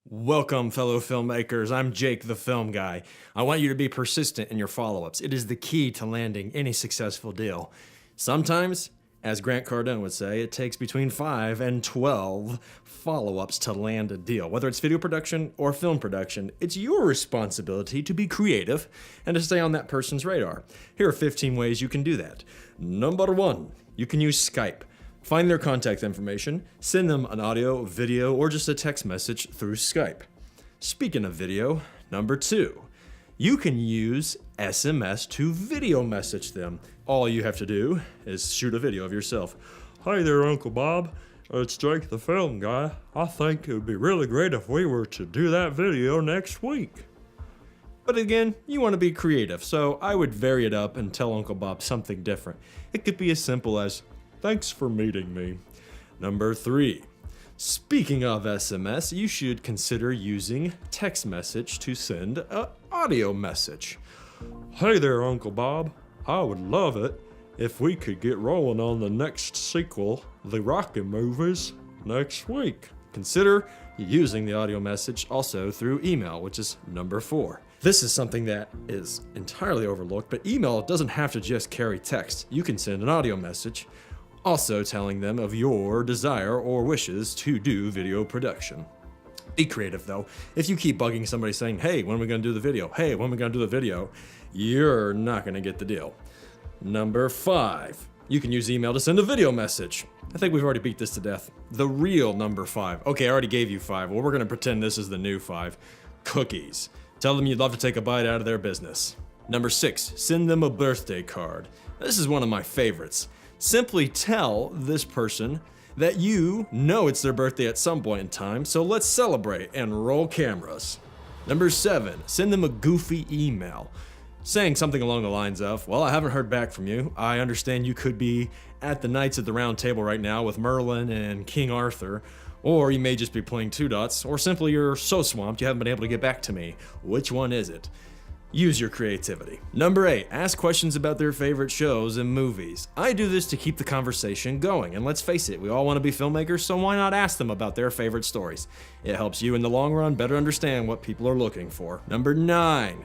Welcome, fellow filmmakers. I'm Jake, the film guy. I want you to be persistent in your follow-ups. It is the key to landing any successful deal. Sometimes, as Grant Cardone would say, it takes between 5 and 12 follow-ups to land a deal. Whether it's video production or film production, it's your responsibility to be creative and to stay on that person's radar. Here are 15 ways you can do that. Number 1, you can use Skype. Find their contact information, send them an audio, video, or just a text message through Skype. Speaking of video, number 2, you can use SMS to video message them. All you have to do is shoot a video of yourself. Hi there, Uncle Bob. It's Jake the film guy. I think it would be really great if we were to do that video next week. But again, you want to be creative, so I would vary it up and tell Uncle Bob something different. It could be as simple as, "Thanks for meeting me." Number 3, speaking of SMS, you should consider using text message to send an audio message. Hey there, Uncle Bob. I would love it if we could get rolling on the next sequel, the Rocky movies, next week. Consider using the audio message also through email, which is number 4. This is something that is entirely overlooked, but email doesn't have to just carry text. You can send an audio message, also telling them of your desire or wishes to do video production. Be creative though. If you keep bugging somebody saying, "Hey, when are we gonna do the video? Hey, when are we gonna do the video?" you're not gonna get the deal. Number 5, you can use email to send a video message. I think we've already beat this to death. The real number 5. Okay, I already gave you 5. Well, we're gonna pretend this is the new 5. Cookies. Tell them you'd love to take a bite out of their business. Number 6, send them a birthday card. This is one of my favorites. Simply tell this person that you know it's their birthday at some point in time, so let's celebrate and roll cameras. Number 7, send them a goofy email, saying something along the lines of, "Well, I haven't heard back from you. I understand you could be at the Knights of the Round Table right now with Merlin and King Arthur, or you may just be playing Two Dots, or simply you're so swamped you haven't been able to get back to me. Which one is it?" Use your creativity. Number 8, ask questions about their favorite shows and movies. I do this to keep the conversation going, and let's face it, we all want to be filmmakers, so why not ask them about their favorite stories? It helps you in the long run better understand what people are looking for. Number 9,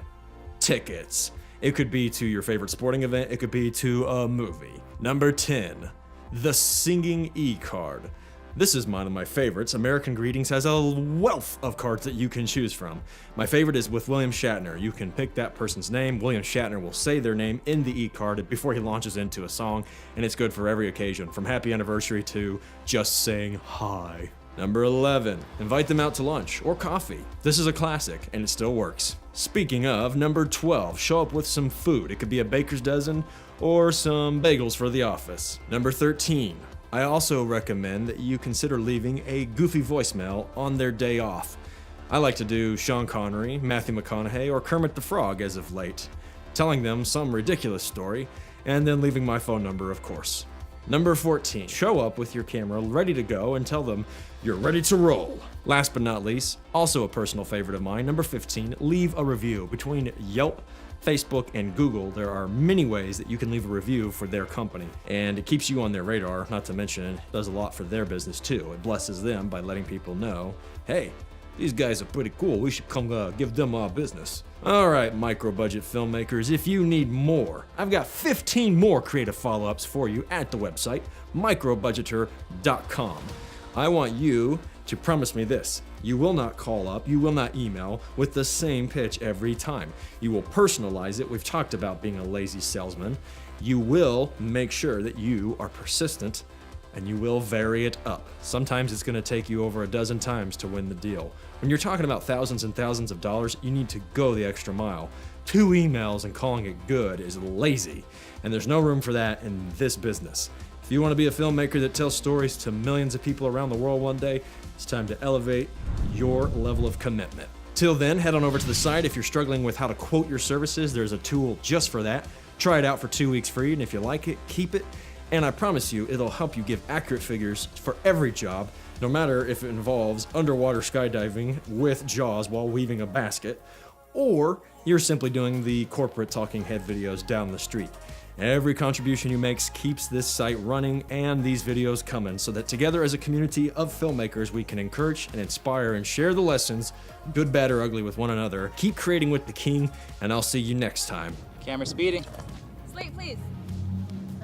tickets. It could be to your favorite sporting event, it could be to a movie. Number 10, the singing e-card. This is one of my favorites. American Greetings has a wealth of cards that you can choose from. My favorite is with William Shatner. You can pick that person's name. William Shatner will say their name in the e-card before he launches into a song, and it's good for every occasion, from happy anniversary to just saying hi. Number 11, invite them out to lunch or coffee. This is a classic, and it still works. Speaking of, number 12, show up with some food. It could be a baker's dozen or some bagels for the office. Number 13, I also recommend that you consider leaving a goofy voicemail on their day off. I like to do Sean Connery, Matthew McConaughey, or Kermit the Frog as of late, telling them some ridiculous story, and then leaving my phone number, of course. Number 14, show up with your camera ready to go and tell them you're ready to roll. Last but not least, also a personal favorite of mine, number 15, leave a review. Between Yelp, Facebook, and Google, there are many ways that you can leave a review for their company, and it keeps you on their radar, not to mention it does a lot for their business too. It blesses them by letting people know, hey, these guys are pretty cool, we should come give them our business. Alright, micro-budget filmmakers, if you need more, I've got 15 more creative follow-ups for you at the website, microbudgeter.com. I want you to promise me this: you will not call up, you will not email with the same pitch every time. You will personalize it. We've talked about being a lazy salesman. You will make sure that you are persistent, and you will vary it up. Sometimes it's going to take you over a dozen times to win the deal. When you're talking about thousands and thousands of dollars, you need to go the extra mile. 2 emails and calling it good is lazy, and there's no room for that in this business. If you want to be a filmmaker that tells stories to millions of people around the world one day, it's time to elevate your level of commitment. Till then, head on over to the site. If you're struggling with how to quote your services, there's a tool just for that. Try it out for 2 weeks free, and if you like it, keep it. And I promise you, it'll help you give accurate figures for every job, no matter if it involves underwater skydiving with jaws while weaving a basket, or you're simply doing the corporate talking head videos down the street. Every contribution you make keeps this site running and these videos coming, so that together as a community of filmmakers, we can encourage and inspire and share the lessons, good, bad, or ugly, with one another. Keep creating with the king, and I'll see you next time. Camera speeding. Slate, please.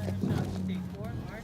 Take 4, Mark.